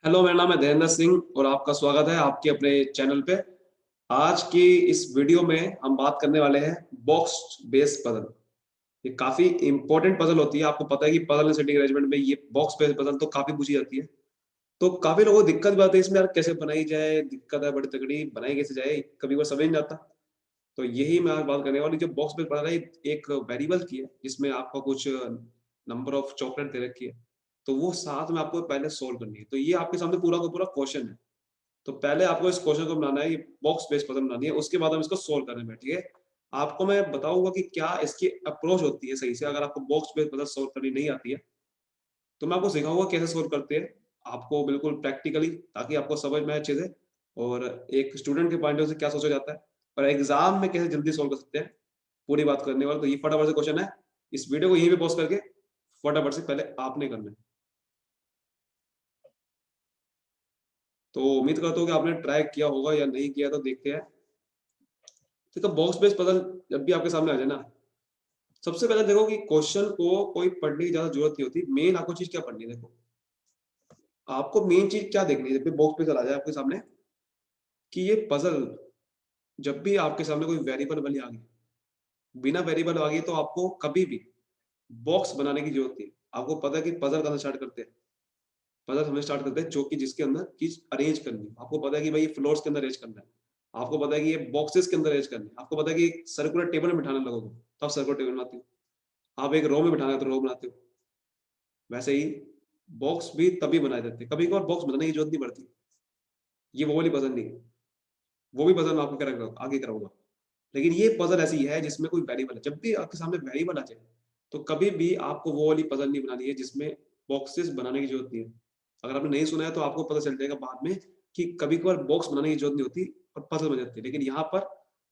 Hello, मेरा नाम है धीरेन्द्र सिंह और आपका स्वागत है आपके अपने चैनल पे। आज की इस वीडियो में हम बात करने वाले हैं बॉक्स बेस्ड पजल। ये काफी इंपॉर्टेंट पजल होती है। आपको पता है कि पजल एंड सिटिंग अरेंजमेंट में ये बॉक्स बेस्ड पजल तो काफी पूछी जाती है। तो काफी लोगों को दिक्कत भी आती है इसमें, यार कैसे बनाई जाए, दिक्कत है बड़ी तगड़ी, बनाई कैसे जाए, कभी वो समझ नहीं आता। तो यही मैं आज बात करने वाली। जो बॉक्स बेस्ड पजल है, एक वेरिएबल की है जिसमें आपका कुछ नंबर ऑफ चॉकलेट दे रखी है, तो वो साथ में आपको पहले सोल्व करनी है। तो ये आपके सामने पूरा का पूरा क्वेश्चन है। तो पहले आपको इस क्वेश्चन को बनाना है, ये बॉक्स बेस्ड पजल बनानी है, उसके बाद हम इसको सोल्व करने बैठिए। आपको मैं बताऊंगा कि क्या इसकी अप्रोच होती है सही से। अगर आपको बॉक्स बेस्ड पजल सोल्व करनी नहीं आती है तो मैं आपको सिखाऊंगा कैसे सोल्व करते हैं, आपको बिल्कुल प्रैक्टिकली, ताकि आपको समझ में आए अच्छे से। और एक स्टूडेंट के पॉइंट ऑफ व्यू से क्या सोचा जाता है और एग्जाम में कैसे जल्दी सोल्व कर सकते हैं, पूरी बात करने वाले। तो ये फटाफट से क्वेश्चन है, इस वीडियो को यहीं पे पॉज करके फटाफट से पहले आपने करना है। तो उम्मीद करता हूँ कि आपने ट्राई किया होगा या नहीं किया, तो देखते हैं। तो बॉक्स बेस्ड पजल जब भी आपके सामने आ जाए ना, सबसे पहले देखो कि क्वेश्चन को कोई पढ़ने की ज्यादा जरूरत नहीं होती। मेन आपको चीज क्या पढ़नी है, देखो आपको मेन चीज क्या देखनी है जब भी बॉक्स पे चला जाए आपके सामने, कि ये पजल जब भी आपके सामने कोई वेरिएबल वाली आ गई, बिना वेरिएबल आ गई, तो आपको कभी भी बॉक्स बनाने की जरूरत नहीं है। आपको पता है कि पजल करना स्टार्ट करते हैं, पजल हमें स्टार्ट करते हैं जो कि जिसके अंदर चीज अरेंज करनी है। आपको पता है कि भाई फ्लोर्स के अंदर अरेंज करना है, आपको पता है कि ये बॉक्सेस के अंदर अरेंज करना है, आपको पता है कि सर्कुलर टेबल में बिठाना लोगों को, तो आप सर्कुलर टेबल बनाते हो। आप एक रो में बिठाना है तो रो बनाते हो। वैसे ही बॉक्स भी तभी बनाए जाते हैं, कभी कभार बॉक्स बनाने की जरूरत नहीं पड़ती। ये वो वाली पजल नहीं है, वो भी पजल मैं आपको आगे कराऊंगा। लेकिन ये पजल ऐसी है जिसमें कोई वेरिएबल है। जब भी आपके सामने वेरिएबल आ जाए तो कभी भी आपको वो वाली पजल नहीं बनानी है जिसमें बॉक्सेस बनाने की जरूरत नहीं है। अगर आपने नहीं सुना है तो आपको पता चल जाएगा बाद में कि कभी कभार बॉक्स बनाने की जरूरत नहीं होती और पजल बन जाती है। लेकिन यहाँ पर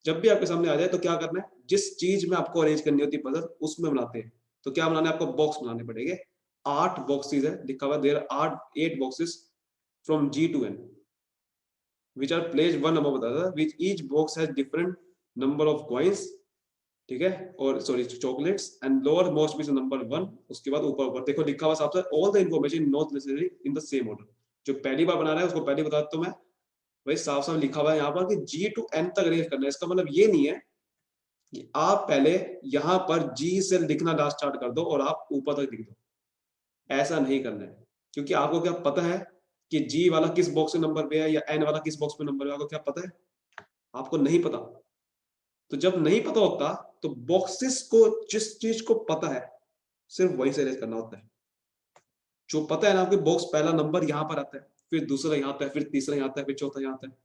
जब भी आपके सामने आ जाए तो क्या करना है, जिस चीज में आपको अरेंज करनी होती है पजल, उसमें बनाते हैं। तो क्या बनाना है, आपको बॉक्स बनाने पड़ेंगे। 8 बॉक्सेस है लिखा हुआ, there are 8 boxes from G to N which are placed one above the other, which each box has different number of coins, ठीक है, और sorry chocolates, and lower most भी नंबर 1। उसके बाद ऊपर ऊपर देखो लिखा हुआ साफ साफ, all the information not necessary in the same order. जो पहली बार बना रहा है उसको पहले बता देता हूं मैं, भाई साफ साफ लिखा हुआ है यहाँ पर कि G to N तक अरेंज करना है। इसका मतलब ये नहीं है कि आप पहले यहाँ पर G से लिखना स्टार्ट कर दो और आप ऊपर तक लिख दो, ऐसा नहीं करना है। क्योंकि आपको क्या पता है कि G वाला किस बॉक्स के नंबर पे है या N वाला किस बॉक्स पे नंबर है, आपको क्या पता है? आपको नहीं पता। तो जब नहीं पता होता तो बॉक्सेस को, जिस चीज को पता है सिर्फ वही से अरेंज करना होता है। जो पता है ना आपके बॉक्स पहला नंबर यहाँ पर आता है, फिर दूसरा यहाँ आता है, फिर तीसरा यहाँ आता है, फिर चौथा यहाँ आता है।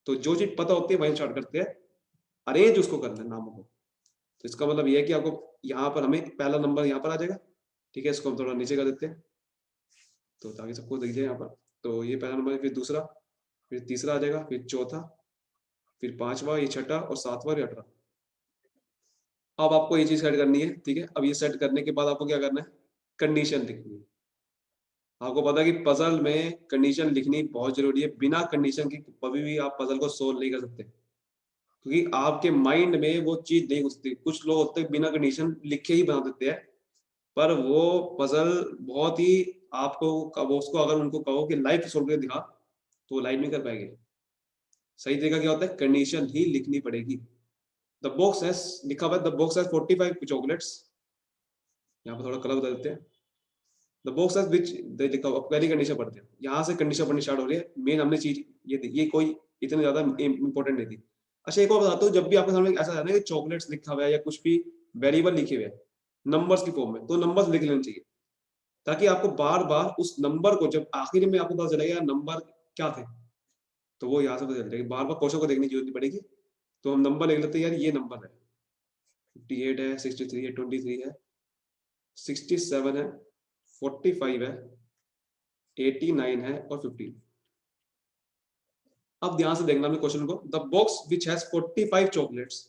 तो जो चीज पता होती है वही स्टार्ट करते हैं, अरेंज उसको करना है नामों को। तो इसका मतलब ये है कि आपको यहाँ पर हमें पहला नंबर यहाँ पर आ जाएगा, ठीक है, इसको हम थोड़ा नीचे कर देते हैं तो ताकि सबको दिख जाए यहाँ पर। तो ये पहला नंबर है, फिर दूसरा, फिर तीसरा आ जाएगा, फिर चौथा, फिर पांचवा, ये छठा और सातवां और 18। अब आपको ये चीज सेट करनी है, ठीक है। अब ये सेट करने के बाद आपको क्या करना है, कंडीशन लिखनी है। आपको पता है कि पजल में कंडीशन लिखनी बहुत जरूरी है। बिना कंडीशन की कभी भी आप पजल को सोल्व नहीं कर सकते, क्योंकि आपके माइंड में वो चीज नहीं घुसती। कुछ लोग होते हैं बिना कंडीशन लिखे ही बना देते हैं, पर वो पजल बहुत ही, आपको कब उसको अगर उनको कहो कि लाइव सोल्व करके दिखा तो वो लाइव नहीं कर पाएंगे। सही तरीका क्या होता है, कंडीशन ही लिखनी पड़ेगी। द बॉक्स हैज लिखा हुआ है, द बॉक्स हैज 45 चॉकलेट्स। यहाँ पर थोड़ा कलर बता देते हैं। The box has which they लिखा हुआ, पहली कंडीशन पढ़ते हैं। यहाँ से कंडीशन पढ़नी स्टार्ट हो रही है। मेन हमने चीज ये दी, ये कोई इतनी ज्यादा इंपॉर्टेंट नहीं थी। अच्छा एक और बताता हूँ, जब भी आपके सामने ऐसा है ना कि चॉकलेट्स लिखा हुआ है या कुछ भी वेरिएबल लिखे हुए हैं नंबर्स की फॉर्म में, तो नंबर्स लिख लेने चाहिए, ताकि आपको बार बार उस नंबर को, जब आखिर में आपको पता चलेगा नंबर क्या थे, तो वो यहाँ से पता चल जाएगा। बार बार क्वेश्चन को देखने की जरूरत नहीं पड़ेगी। तो हम नंबर लिख लेते हैं, यार ये नंबर है 58 है, 63 है, 23 है, 67 है, 45 है, 89 है और 15। अब ध्यान से देखना अपने क्वेश्चन को। The box which has 45 chocolates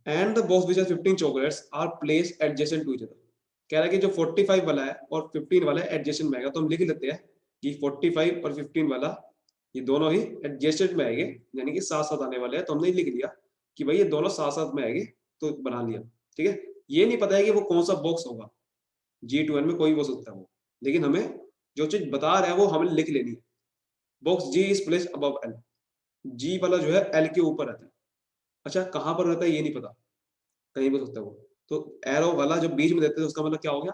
and the box which has 15 chocolates are placed adjacent to each other. कह रहा है कि जो 45 वाला है और 15 वाला है एडजेसेंट में आएगा, तो हम लिख लेते हैं कि 45 और 15 वाला ये दोनों ही एडजेसेंट में आएंगे, यानी कि साथ साथ आने वाले हैं। तो हमने लिख लिया कि भाई ये दोनों साथ साथ में आएंगे, तो बना लिया, ठीक है। ये नहीं पता है कि वो कौन सा बॉक्स होगा, G2N में कोई भी हो सकता है वो, लेकिन हमें जो चीज बता रहा है वो हमें लिख लेनी है। Box G is place above L, G वाला जो है एल के ऊपर रहता है। अच्छा कहाँ पर रहता है ये नहीं पता, कहीं भी हो सकता है वो। तो एरो वाला जो बीच में देते हैं उसका मतलब क्या हो गया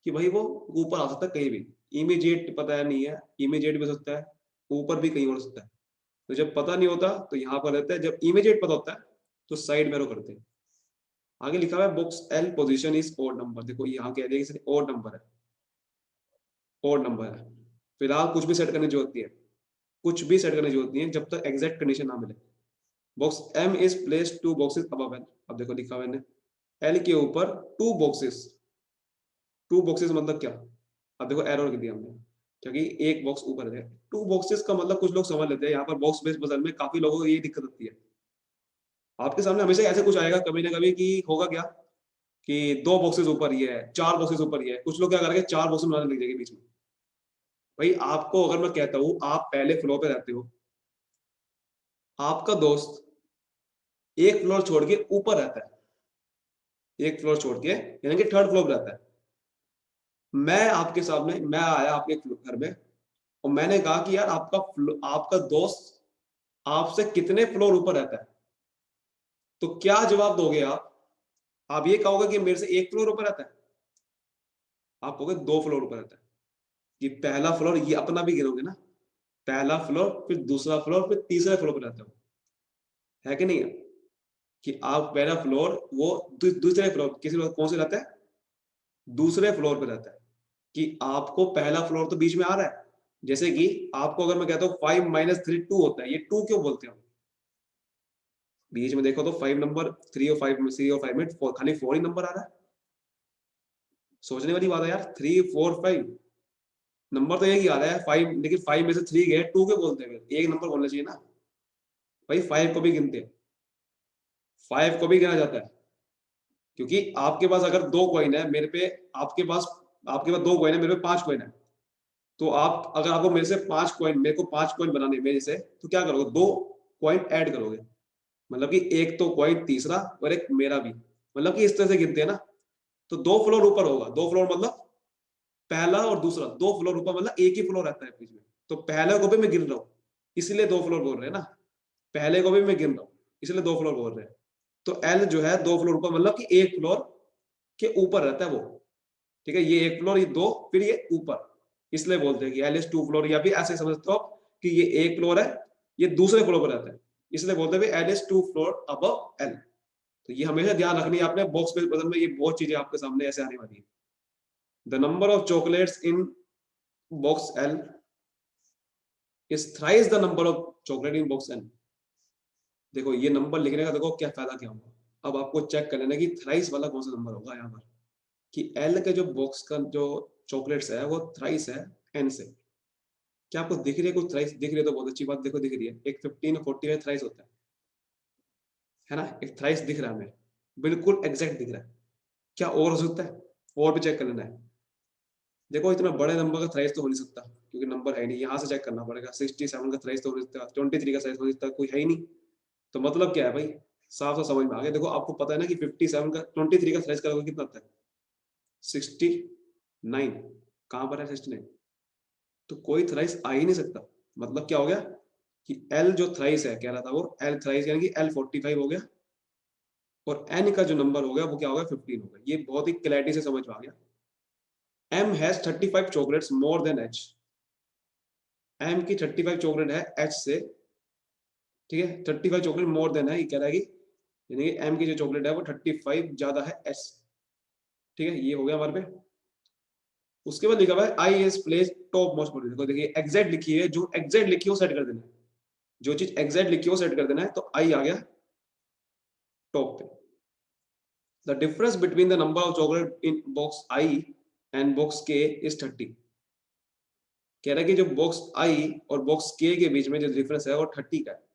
कि भाई वो ऊपर आ सकता है कहीं भी। इमीडिएट पता है नहीं है, इमीडिएट भी हो सकता है, ऊपर भी कहीं और हो सकता है। तो जब पता नहीं होता तो यहाँ पर रहता है, जब इमीडिएट पता होता है तो साइड में एरो करते हैं। आगे लिखा हुआ है box L position is odd number, देखो यहाँ कह दिया कि ओड नंबर है, ओड नंबर है। फिलहाल कुछ भी सेट करने की जरूरत नहीं है, कुछ भी सेट करने की जरूरत नहीं है जब तक एग्जैक्ट कंडीशन ना मिले। Box M is place two boxes above L, अब देखो लिखा हुआ है एल के ऊपर टू बॉक्सेस, टू बॉक्सेस मतलब क्या, अब देखो एरर लिख दिया हमने क्योंकि एक बॉक्स ऊपर है। टू बॉक्सेस का मतलब कुछ लोग समझ लेते हैं, यहाँ पर बॉक्स बेस्ड पजल में काफी लोगों को ये दिक्कत होती है। आपके सामने हमेशा ऐसे कुछ आएगा कभी ना कभी कि होगा क्या कि दो बॉक्सेस ऊपर ही है, चार बॉक्सेस ऊपर ही है, कुछ लोग क्या करेंगे चार बॉक्सेस बनाने लग जाएंगे बीच में। भाई आपको अगर मैं कहता हूँ आप पहले फ्लोर पे रहते हो, आपका दोस्त एक फ्लोर छोड़ के ऊपर रहता है, एक फ्लोर छोड़ के यानी कि थर्ड फ्लोर पे रहता है। मैं आपके सामने, मैं आया आपके घर में और मैंने कहा कि यार आपका दोस्त आपसे कितने फ्लोर ऊपर रहता है, तो क्या जवाब दोगे आप ये कहोगे कि मेरे से एक फ्लोर ऊपर रहता है, आप कहोगे दो फ्लोर ऊपर रहता है। ये पहला फ्लोर ये अपना भी गिनोगे ना, पहला फ्लोर फिर दूसरा फ्लोर फिर तीसरे फ्लोर पर रहता है कि नहीं है? कि आप पहला फ्लोर वो दूसरे फ्लोर किसी कौन से रहता है, दूसरे फ्लोर पे रहता है। कि आपको पहला फ्लोर तो बीच में आ रहा है, जैसे कि आपको अगर मैं कहता हूँ 5 - 3 2 होता है, ये 2 क्यों बोलते हैं हम? बीच में देखो तो 5 नंबर, 3 और 5 में 3 और 5 में खाली 4 ही नंबर आ रहा है। सोचने वाली बात है यार, 3 4 5 नंबर तो एक ही आ रहा है 5, लेकिन 5 में से 3 गए, 2 क्यों बोलते हैं? एक नंबर बोलना चाहिए ना भाई। 5 को भी गिनते हैं, 5 को भी गिना जाता है, क्योंकि आपके पास अगर दो कॉइन है मेरे पे, आपके पास दो कॉइन है मेरे पे 5 कॉइन है, तो आप अगर आपको मेरे से 5 कॉइन, मेरे को 5 कॉइन बनाने मेरे से, तो क्या करोगे, दो कॉइन ऐड करोगे, मतलब कि एक तो कॉइन तीसरा और एक मेरा भी, मतलब कि इस तरह से गिनते हैं ना। तो दो फ्लोर ऊपर होगा, दो फ्लोर मतलब पहला और दूसरा, दो फ्लोर ऊपर मतलब एक ही फ्लोर रहता है बीच में। तो पहले को भी मैं गिन रहा हूँ, इसलिए दो फ्लोर बोल रहे हैं ना, पहले को भी मैं गिन रहा हूँ इसलिए दो फ्लोर बोल रहे हैं। तो एल जो है दो फ्लोर ऊपर मतलब कि एक फ्लोर के ऊपर रहता है वो, ठीक है। ये एक फ्लोर, ये दो, फिर ये ऊपर, इसलिए बोलते हैं कि एल इज टू फ्लोर, या फिर ऐसे समझते हो आप कि ये एक फ्लोर है, ये दूसरे फ्लोर पर रहता है, इसलिए बोलते हैं L is two floor above L. तो ये हमेशा ध्यान रखनी है आपने, बॉक्स पे बदल में ये बहुत चीजें आपके सामने ऐसे आने वाली है। The number of chocolates in box L is thrice the number of chocolate in box N. देखो ये नंबर लिखने का देखो क्या फायदा क्या होगा, अब आपको चेक कर लेना कि थ्राइस वाला कौन सा नंबर होगा यहाँ पर, कि एल के जो बॉक्स का जो चॉकलेट्स है वो थ्राइस है एन से। क्या आपको दिख रही है कुछ थ्राइस दिख रही है तो बहुत अच्छी बात, देखो दिख रही है, एक 15 और 40 में थ्राइस होता है ना, एक थ्राइस दिख रहा है हमें, बिल्कुल एग्जैक्ट दिख रहा है। क्या और हो सकता है, और भी चेक कर लेना है। देखो इतना बड़े नंबर का थ्राइस तो हो नहीं सकता क्योंकि नंबर है नहीं, यहाँ से चेक करना पड़ेगा। 67 का थ्राइस तो हो नहीं सकता, 23 का थ्राइस हो नहीं सकता, कोई है ही नहीं। तो मतलब क्या है भाई, साफ साफ समझ में आ गया। देखो आपको पता है ना कि 57 का 23 का थ्राइस करोगे कितना आता है, 69। कहाँ पर है 69? तो कोई थ्राइस आ ही नहीं सकता। मतलब क्या हो गया कि एल जो थ्राइस है कह रहा था वो, एल थ्राइस यानी कि एल 45 हो गया, और एन का जो नंबर हो गया वो क्या हो गया 15 हो गया। ये बहुत ही क्लैरिटी से समझ में आ गया। M has 35 chocolates more than H, M की 35 चॉकलेट है एच से, ठीक है। 35 चॉकलेट मोर देन है, ये कह रहा है कि यानी कि एम की जो चॉकलेट है वो 35 ज्यादा है एच, ठीक है। ये हो गया हमारे पे। उसके बाद लिखा हुआ है I is place top most position, देखो देखिए एग्जैक्ट लिखी है, जो एग्जैक्ट लिखी है वो सेट कर देना है, जो चीज एग्जैक्ट लिखी है वो सेट कर देना है। तो आई आ गया टॉप पे। The difference between the number of chocolate in box I and box के इज 30। कह रहा है कि जो बॉक्स आई और बॉक्स के बीच में जो डिफरेंस है वो 30 का है।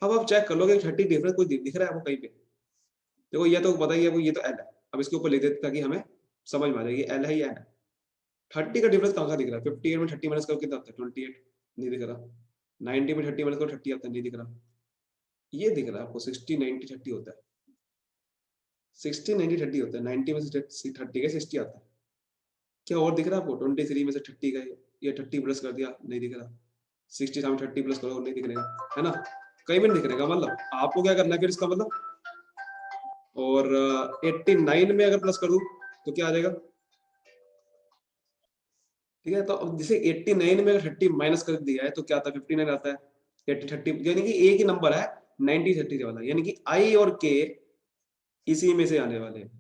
अब आप चेक कर लो कि 30 डिफरेंस कोई दिख रहा है वो कहीं पे? देखो ये तो पता ही है वो, ये तो एल है। अब इसके ऊपर लिख देते ताकि हमें समझ में आ जाएगी एल है या एन है। 30 का डिफरेंस कहाँ का दिख रहा है? 58 में 30 माइनस करो कितना आता है? 28, नहीं दिख रहा। 90 में 30 माइनस करो 30 आता है, नहीं दिख रहा। ये दिख रहा है आपको 60 90 30 होता है, 60 90 30 होता है, 90 में से 30 के 60 आता है। क्या और दिख रहा है आपको? 23 में से 30 गए, या 30 प्लस कर दिया, नहीं दिख रहा। 60 में 30 प्लस करो, नहीं दिख रहा, है ना? कहीं भी नहीं दिख रहेगा। मतलब आपको क्या करना है फिर इसका मतलब, और 89 में अगर प्लस कर दूं तो क्या आ जाएगा? ठीक है, तो अब जैसे 89 में अगर 30 माइनस कर दिया है तो क्या आता है? 59 आता है। 80 30 यानी कि एक ही नंबर है 90 30 वाला, यानी कि आई और के इसी में से आने वाले हैं।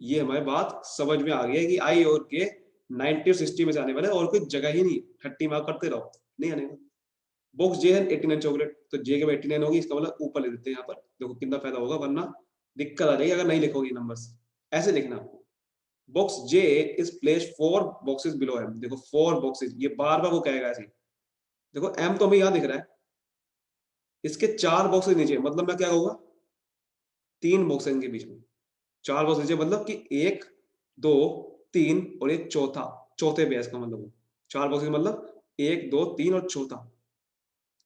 ये हमारी बात समझ में आ गई है कि आई और के 90 और 60 में से आने वाले हैं, और कोई जगह ही नहीं। 30 मार्क करते रहो, नहीं आने का। बॉक्स जे है 89 चॉकलेट, तो जे के बाद 89 होगी, इसका मतलब ऊपर ले देते हैं। यहाँ पर देखो कितना फायदा होगा, वरना दिक्कत आ जाएगी अगर नहीं लिखोगे नंबर्स। ऐसे लिखना आपको, box J is place 4 boxes below M. देखो 4 बॉक्सेस, ये बार बार वो कहेगा ऐसे। देखो एम तो हमें यहाँ दिख रहा है, इसके 4 बॉक्सेस नीचे, मतलब मैं क्या कहूंगा, 3 बॉक्स है इनके बीच में। 4 बॉक्स नीचे मतलब कि 1 2 3 और एक चौथा, चौथे बेस का मतलब। 4 बॉक्सेस मतलब 1 2 3 और चौथा।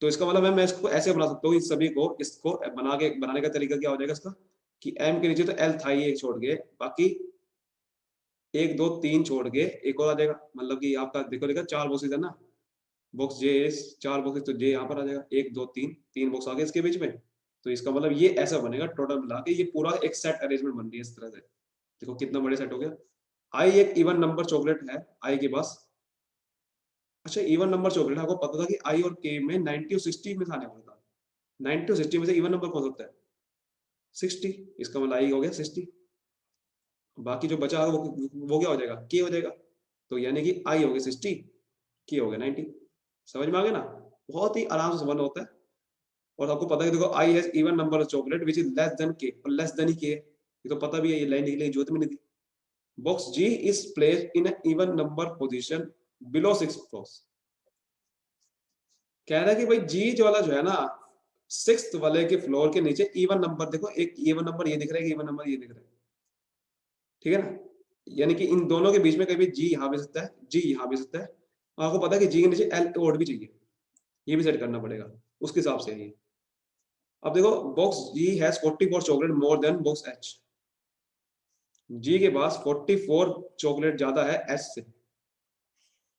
तो इसका मतलब है मैं इसको ऐसे बना सकता हूँ, इस सभी को, इसको बनाने का तरीका क्या हो जाएगा इसका, कि एम के नीचे तो एल था ही एक छोड़ के, बाकी 1 2 3 छोड़ के एक और आ जाएगा। मतलब कि आपका देखो देखा 4 बॉक्सेस है ना, बॉक्स जे, 4 बॉक्सेस, तो जे यहाँ पर आ जाएगा। 1 2 3 3 बॉक्स आ गए इसके बीच में। तो इसका मतलब ये ऐसा बनेगा, टोटल मिला के ये पूरा एक सेट अरेंजमेंट बन रही है इस तरह से। देखो कितना बड़े सेट हो गया। आई एक इवन नंबर चॉकलेट है आई के पास। अच्छा, इवन नंबर चॉकलेट, आपको पता था कि आई और के में 90 और 60 में से आने वाला था। 90 और 60 में से इवन नंबर कौन सा होता है? 60। इसका मतलब आई हो गया 60। बाकी जो बचा है वो क्या हो जाएगा? के हो जाएगा। तो यानी कि आई हो गया 60, के हो गया 90। समझ में आ गया ना? बहुत ही आराम से समझना होता है। और आपको पता है कि देखो I has even number of chocolate which is less than के, और लेस देन ही के, ये तो पता भी है, ये लाइन निकली जरूरत में नहीं थी। Box G is placed in even number position below 6 floors. कह रहा है कि भाई जी जो वाला जो है ना, 6th वाले के फ्लोर के नीचे इवन नंबर, देखो एक इवन नंबर ये दिख रहा है, इवन नंबर ये दिख रहा है, ठीक है ना? यानी कि इन दोनों के बीच में कभी जी यहाँ भी सकता है, जी यहाँ भी सकता है। और आपको पता है कि जी के नीचे एल ओड भी चाहिए, ये भी सेट करना पड़ेगा उसके हिसाब से ये। अब देखो box G has 44 chocolate more than box H. G के पास 44 चॉकलेट ज्यादा है एच से,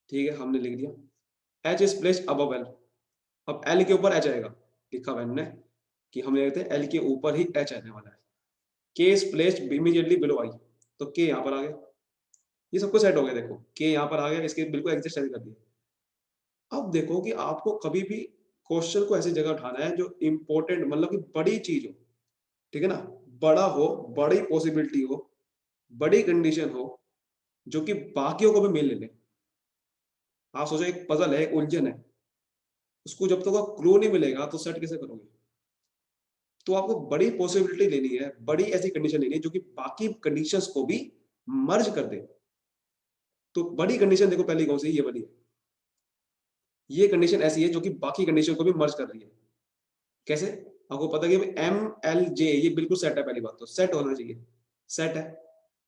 ठीक है, हमने लिख दिया। H is placed above L. अब एल के ऊपर एच आएगा, लिखा हुआ हमने कि हम लिखते हैं एल के ऊपर ही एच आने वाला है। के is placed immediately below I, तो के यहाँ पर आ गया। ये सब कुछ सेट हो गया, देखो के यहाँ पर आ गया, इसके बिल्कुल एग्जैक्ट सेट कर दिया। अब देखो कि आपको कभी भी क्वेश्चन को ऐसी जगह उठाना है जो इंपॉर्टेंट, मतलब कि बड़ी चीज हो, ठीक है ना, बड़ा हो, बड़ी पॉसिबिलिटी हो, बड़ी कंडीशन हो, जो कि बाकियों को भी मिल ले। आप सोचो एक पजल है, एक उलझन है, उसको जब तक क्लू नहीं मिलेगा तो सेट कैसे करोगे? तो आपको बड़ी पॉसिबिलिटी लेनी है, बड़ी ऐसी कंडीशन लेनी है जो कि बाकी कंडीशंस को भी मर्ज कर दे। तो बड़ी कंडीशन देखो पहली कौन सी है? ये वाली है। ये कंडीशन ऐसी है जो कि बाकी कंडीशन को भी मर्ज कर रही है। कैसे? आपको पता है कि एम एल जे ये बिल्कुल सेट है, पहली बात तो सेट होना चाहिए, सेट है।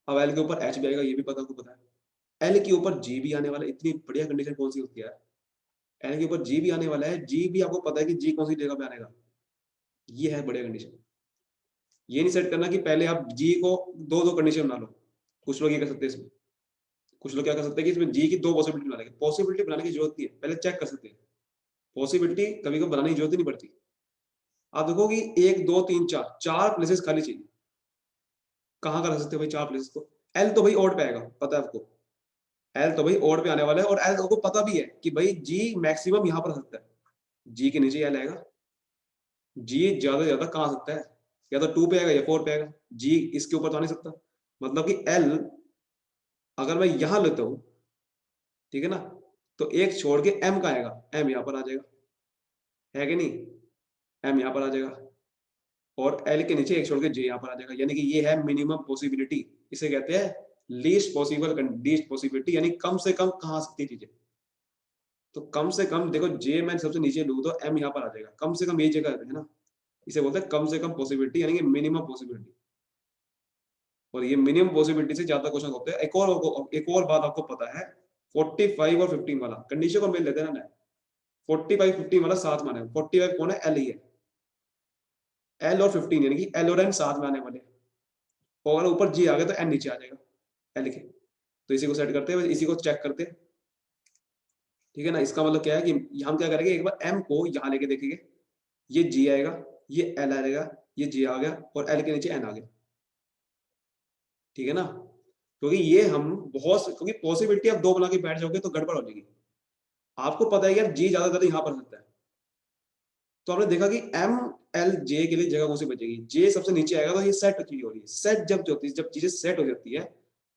अब एल के ऊपर एच भी आएगा, ये भी पता, आपको पता है। एल के ऊपर जी भी आने वाला है, इतनी बढ़िया कंडीशन कौन सी होती है? एल के ऊपर जी भी आने वाला है, जी भी आपको पता है कि जी कौन सी जगह पे आनेगा। ये है बढ़िया कंडीशन। ये नहीं सेट करना कि पहले आप जी को दो दो कंडीशन बना लो। कुछ लोग ये कर सकते हैं इसमें, कुछ लोग क्या कर सकते हैं कि इसमें जी की दो पॉसिबिलिटी बना लेंगे। पॉसिबिलिटी बनाने की जरूरत नहीं है, पहले चेक कर सकते हैं। पॉसिबिलिटी कभी कभी बनाने की जरूरत ही नहीं पड़ती। आप देखो कि 1 2 3 4 4 प्लेसेस खाली चाहिए। कहाँ का रख सकते हो भाई 4 प्लेसेस को? एल तो भाई ओड पे आएगा, पता है आपको। एल तो भाई ओड पे आने वाला है, और एल को पता भी है कि भाई जी मैक्सिमम यहाँ पर आ सकता है। जी के नीचे एल आएगा। जी ज्यादा से ज्यादा कहाँ आ सकता है? या तो 2 पे आएगा या 4 पे आएगा। जी इसके ऊपर तो आ नहीं सकता। मतलब कि एल अगर मैं यहां लेता हूं, ठीक है ना, तो एक छोड़ के एम का आएगा, एम यहां पर आ जाएगा, है कि नहीं? एम यहां पर आ जाएगा, और एल के नीचे एक छोड़ के जे यहां पर आ जाएगा। यानी कि ये है मिनिमम पॉसिबिलिटी। इसे कहते हैं लीस्ट पॉसिबिलिटी, यानी कम से कम कहाँ आ सकती है चीजें। तो कम से कम देखो, जे मैं सबसे नीचे लूँ तो एम यहाँ पर आ जाएगा, कम से कम ये जगह है ना। इसे बोलते हैं कम से कम पॉसिबिलिटी, यानी कि मिनिमम पॉसिबिलिटी। और ये मिनिमम पॉसिबिलिटी से ज्यादा क्वेश्चन होते हैं। एक और बात आपको पता है, 45 और 15 वाला कंडीशन को मिल लेते हैं ना। 45 15 वाला साथ में आने, 45 कौन है? एल ही है। एल और 15 यानी कि एल और एन साथ में आने वाले हैं। और ऊपर जी आ गया तो एन नीचे आ जाएगा एल के। तो इसी को सेट करते हैं, इसी को चेक करते हैं, ठीक है ना। इसका मतलब क्या है कि हम क्या करेंगे, एक बार m को यहाँ लेके देखेंगे, ये g आएगा, ये l आएगा, ये j आ गया और l के नीचे n आ गया, ठीक है ना। क्योंकि ये हम बहुत, क्योंकि पॉसिबिलिटी आप 2 बना के बैठ जाओगे तो गड़बड़ हो जाएगी। आपको पता है यार g ज्यादातर यहाँ पर सकता है, तो हमने देखा कि m l j के लिए जगह कौन सी बचेगी, j सबसे नीचे आएगा, तो ये सेट चीज हो रही है। सेट जब जो होती है, जब चीजें सेट हो जाती है,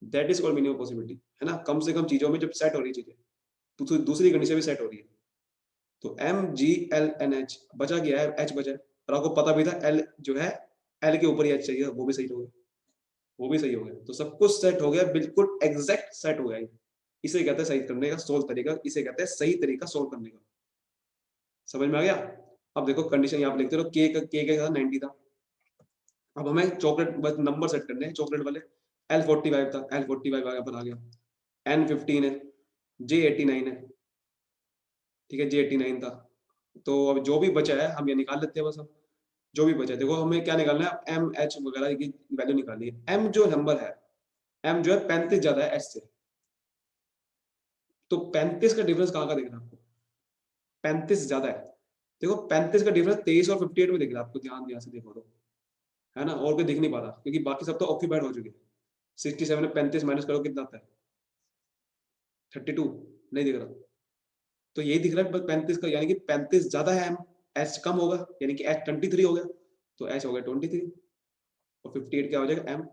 that is called minimum possibility, है ना। कम से कम चीजों में जब सेट हो रही है चीजें, तो दूसरी कंडीशन भी सेट हो रही है। तो m g l n h बचा गया है, h बचा है, और आपको पता भी था l जो है l के ऊपर ही h चाहिए, वो भी सही हो गया, वो भी सही हो गया। तो सब कुछ सेट हो गया, बिल्कुल एग्जैक्ट सेट हो गया ये। इसे कहते हैं सही करने का सोल्व तरीका, इसे कहते हैं सही तरीका सोल्व करने का। समझ में आ गया। अब देखो कंडीशन यहाँ पे लिखते रहो, के के साथ 90 था। अब हमें चॉकलेट बस नंबर सेट करने हैं चॉकलेट वाले। L45 था, L45 यहाँ पर आ गया, N15 है, J89 है, ठीक है, J89 था। तो अब जो भी बचा है हम ये निकाल लेते हैं बस। अब जो भी बचा है, देखो हमें क्या निकालना है, एम एच वगैरह की वैल्यू निकालनी है। एम जो नंबर है, एम जो है 35 ज्यादा है एच से, तो 35 का डिफरेंस कहाँ का दिख रहा है आपको, 35 ज्यादा है। देखो 35 का डिफरेंस 23 और 58 में दिख रहा है आपको, ध्यान से देखो तो, है ना। और कोई दिख नहीं पा रहा क्योंकि बाकी सब तो ऑक्यूपाइड हो चुके हैं। 67 में 35 माइनस करो कितना आता है, 32, नहीं दिख रहा। तो यही दिख रहा है 35 का, यानी कि 35 ज्यादा है एम, एच कम होगा, यानी कि एच 23 हो गया, तो एच हो गया 23, और 58 क्या हो जाएगा, एम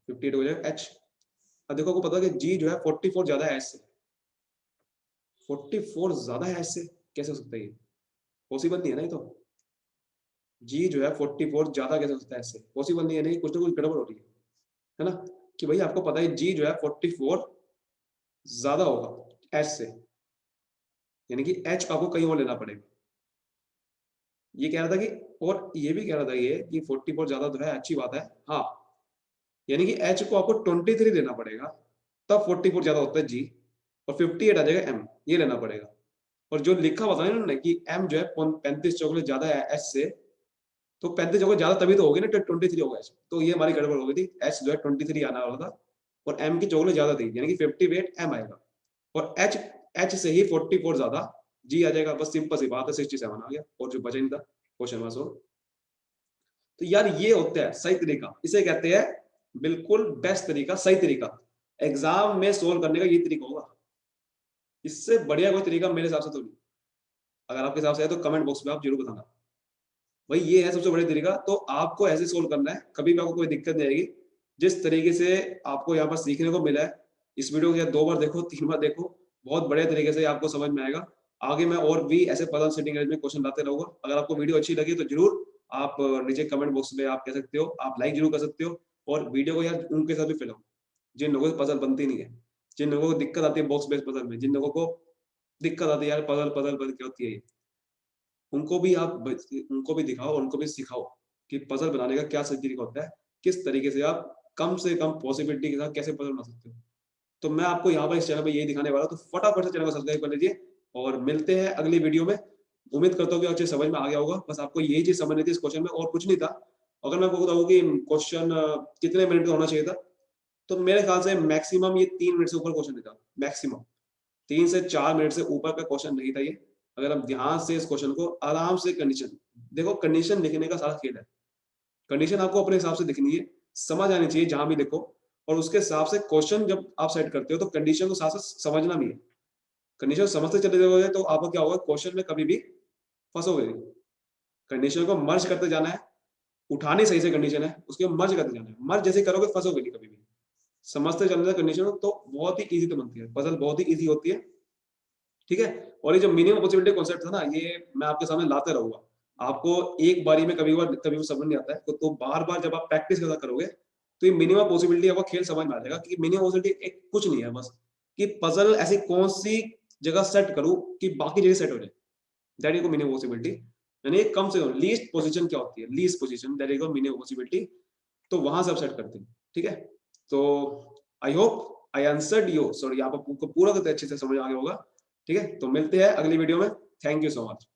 58 हो जाएगा एच। अब देखो आपको पता है कि जी जो है 44 ज्यादा है एच से, 44 ज्यादा है एच से, कैसे हो सकता है ये, पॉसिबल नहीं है ना ये तो। जी जो है 44 ज्यादा कैसे हो सकता है एच से, पॉसिबल नहीं है, नहीं कुछ ना कुछ गड़बड़ हो रही है ना। कि भाई आपको पता है जी जो है 44 ज्यादा होगा एच से, यानी कि एच आपको कहीं और लेना पड़ेगा। ये कह रहा था कि, और ये भी कह रहा था ये कि 44 ज्यादा तो है, अच्छी बात है, हाँ, यानी कि एच को आपको 23 लेना पड़ेगा, तब 44 ज्यादा होता है जी, और 58 आ जाएगा एम, ये लेना पड़ेगा। और जो लिखा हुआ था ना इन्होंने कि एम जो है 35 चॉकलेट ज्यादा है एच से, तो 35 चॉकलेट ज्यादा तभी तो होगी ना, 23 होगा एच, तो ये हमारी गड़बड़ हो गई थी। एच जो है 23 आना वाला था, और एम की चॉकलेट ज्यादा थी, यानी कि 58 एम आएगा, और एच, एच से ही 44 ज्यादा जी आ जाएगा, बस सिंपल सी बात है, 67 आ गया, और जो बचा नहीं था क्वेश्चन में सो। तो यार ये होता है सही तरीका, इसे कहते हैं बिल्कुल बेस्ट तरीका, सही तरीका। एग्जाम में सोल्व करने का ये तरीका होगा, इससे बढ़िया कोई तरीका मेरे हिसाब से तो नहीं। अगर आपके हिसाब से है तो कमेंट बॉक्स में आप जरूर बताना। भाई ये है सबसे बढ़िया तरीका, तो आपको ऐसे सोल्व करना है, कभी भी आपको कोई दिक्कत नहीं आएगी। जिस तरीके से आपको यहाँ पर सीखने को मिला है, इस वीडियो को या 2 बार देखो, 3 बार देखो, बहुत बढ़िया तरीके से आपको समझ में आएगा। आगे मैं और भी ऐसे पजल सेटिंग में क्वेश्चन लाते रहूंगा। अगर आपको वीडियो अच्छी लगी तो जरूर आप नीचे कमेंट बॉक्स में आप कह सकते हो, आप लाइक जरूर कर सकते हो, और वीडियो को यार उनके साथ भी फैलाओ जिन लोगों को पजल बनती नहीं है, जिन लोगों को दिक्कत आती है बॉक्स बेस्ड पजल में, जिन लोगों को दिक्कत आती है यार पजल पजल पजल क्या होती है ये, उनको भी आप उनको भी दिखाओ, उनको भी सिखाओ कि पजल बनाने का क्या सही तरीका होता है, किस तरीके से आप कम से कम पॉसिबिलिटी के साथ कैसे पजल बना सकते हो। तो मैं आपको यहाँ पर इस चैनल पे यही दिखाने वाला हूँ, तो फटाफट से चैनल को सब्सक्राइब कर लीजिए, और मिलते हैं अगली वीडियो में। उम्मीद करता हूँ कि अच्छे समझ में आ गया होगा, बस आपको यही चीज समझनी थी इस क्वेश्चन में, और कुछ नहीं था। अगर मैं आपको बताऊँ कि क्वेश्चन कितने मिनट का होना चाहिए था, तो मेरे ख्याल से मैक्सिमम ये 3 मिनट से ऊपर क्वेश्चन नहीं था, मैक्सिमम 3 से 4 मिनट से ऊपर का क्वेश्चन नहीं था ये। अगर हम ध्यान से इस क्वेश्चन को आराम से, कंडीशन देखो, कंडीशन लिखने का सारा खेल है। कंडीशन आपको अपने हिसाब से लिखनी है, समझ आनी चाहिए जहां भी लिखो, और उसके हिसाब से क्वेश्चन जब आप सेट करते हो तो कंडीशन को साथ साथ समझना भी है। कंडीशन समझते चले जाओगे तो आपको क्या होगा, क्वेश्चन में कभी भी फंसोगे नहीं। कंडीशन को मर्ज करते जाना है, उठानी सही से कंडीशन है, उसके मर्ज करते जाना है, मर्ज जैसे करोगे फंसोगे नहीं कभी भी। समझते चलने कंडीशन तो बहुत ही इजी तो बनती है, पजल बहुत ही इजी होती है, ठीक है। और ये जो मिनिमम पॉसिबिलिटी कॉन्सेप्ट था ना, ये मैं आपके सामने लाते रहूंगा। आपको एक बारी में कभी भी समझ नहीं आता है, तो बार बार जब आप प्रैक्टिस करता करोगे तो ये मिनिमम पॉसिबिलिटी आपको खेल समझ में आ जाएगा कि मिनिमम पॉसिबिलिटी एक कुछ नहीं है, बस कि पजल ऐसी कौन सी जगह सेट करूं कि बाकी जगह सेट हो जाए, दैट इज मिनिमम पॉसिबिलिटी। यानी कम से कम लीस्ट पोजीशन क्या होती है, least position, that is minimum possibility. तो वहां से आप सेट करते हैं, ठीक है। तो I hope I answered you, sorry यहाँ पर पूरा अच्छे से समझ आ गया होगा, ठीक है। तो मिलते हैं अगली वीडियो में, थैंक यू सो मच।